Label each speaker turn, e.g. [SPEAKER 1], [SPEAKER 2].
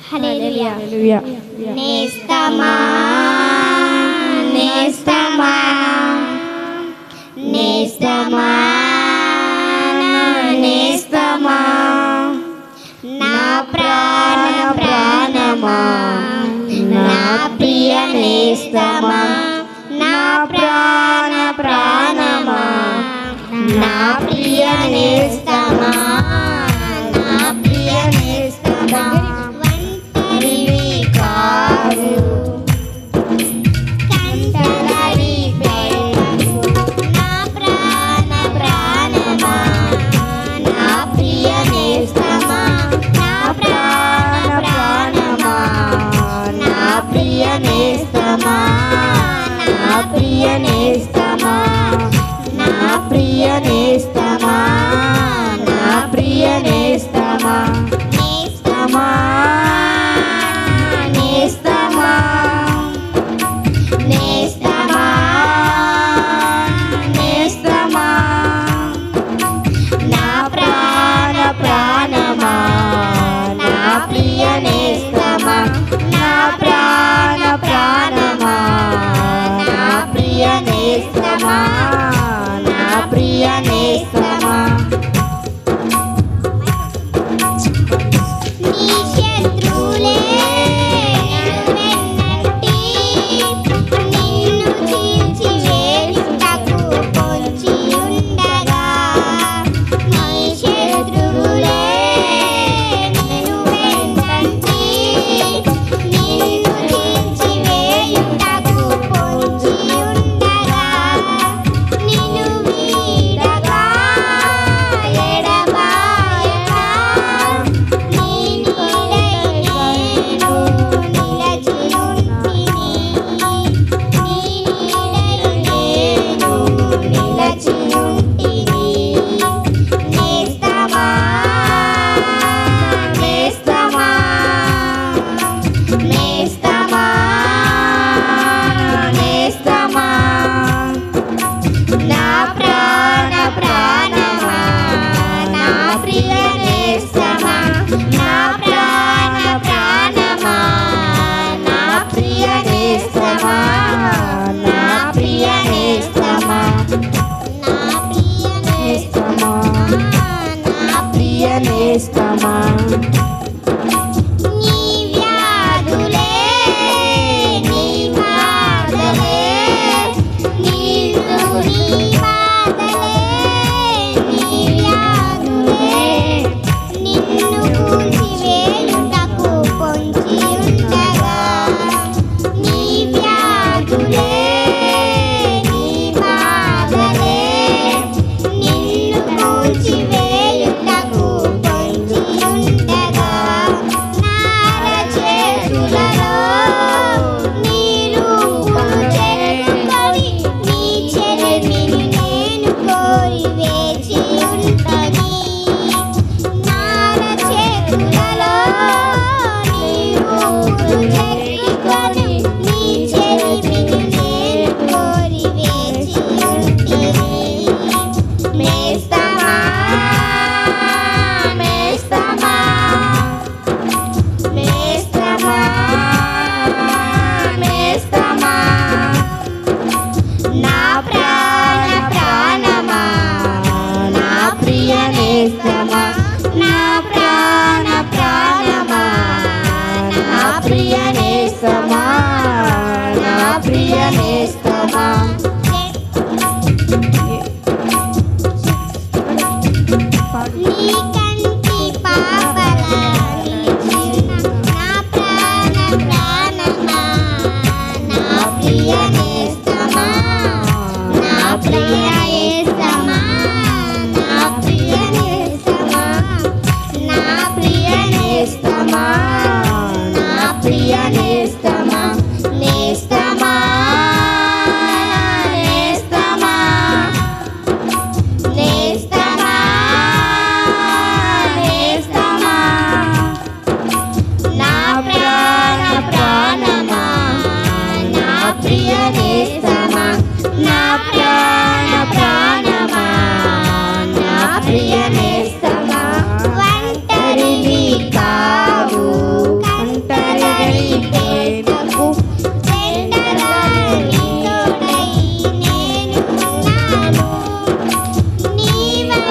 [SPEAKER 1] హల్లెలూయా.
[SPEAKER 2] నేస్తమా నేస్తమా నేస్తమా నేస్తమా నా ప్రాణ ప్రాణమా నా ప్రియ నేస్తమా నా ప్రాణ ప్రాణమా నా ప్రియ నేస్తమా నా ప్రియ నేస్తమా ఒంటరివి కాదు కంటలరి పేరు నా ప్రాణ ప్రాణమా నా ప్రియ నేస్తమా నా ప్రాణ ప్రాణమా నా ప్రియ నేస్తమా నా ప్రియ నేస్తమా నా ప్రియ నేస్తమా నా ప్రియ నేస్తమా నేస్తమా నేస్తమా నేస్తమా నేస్తమా నా ప్రాణ ప్రాణమా నా ప్రియ నేస్తమా నా ప్రాణ ప్రాణమా నా ప్రియ నేస్తమా నా ప్రియ నేస్తమా నీ శత్రువులే వెన్నంటి నిన్ను చీల్చివేయుటకు పొంచి ఉండగా నీ శత్రువులే నిన్ను వెన్నంటి నిన్ను చీల్చివేయుటకు పొంచి ఉండగా నిన్ను వీడగా ఎడబాయగా నీ నీడై నేను నిలచి ఉంటిని నీ నీడై నేను నిలచి ఉంటిని నేస్తమా నేస్తమా నేస్తమా నేస్తమా నా ప్రాణ ప్రాణమా నా ప్రియ నేస్తమా నా ప్రాణ ప్రాణమా నా ప్రియ నేస్తమా నా ప్రియ నేస్తమా నా ప్రియ నేస్తమా నా ప్రియ నేస్తమా నీ వ్యాధులే నీ బాధలే నీవు నీ బాధలే నీ వ్యాధులే నిన్ను కూల్చివేయుటకు పొంచి ఉండగా నీ వ్యాధులే నీ బాధలే నిన్ను కూల్చివేయుటకు పొంచి ఉండగా నార చేతులలో నీ రూపును చెక్కుకొని నీ చెలిమిని నేను కోరి వేచి ఉంటని నార చేతులలో నీ రూపును చెక్కుకొని నీ చెలిమిని నేను కోరి వేచి ఉంటిని నేస్తమా నేస్తమా నేస్తమా నేస్తమా నా ప్రాణ ప్రాణమా నా ప్రియ నేస్తమా నా ప్రాణ ప్రాణమా నా ప్రియ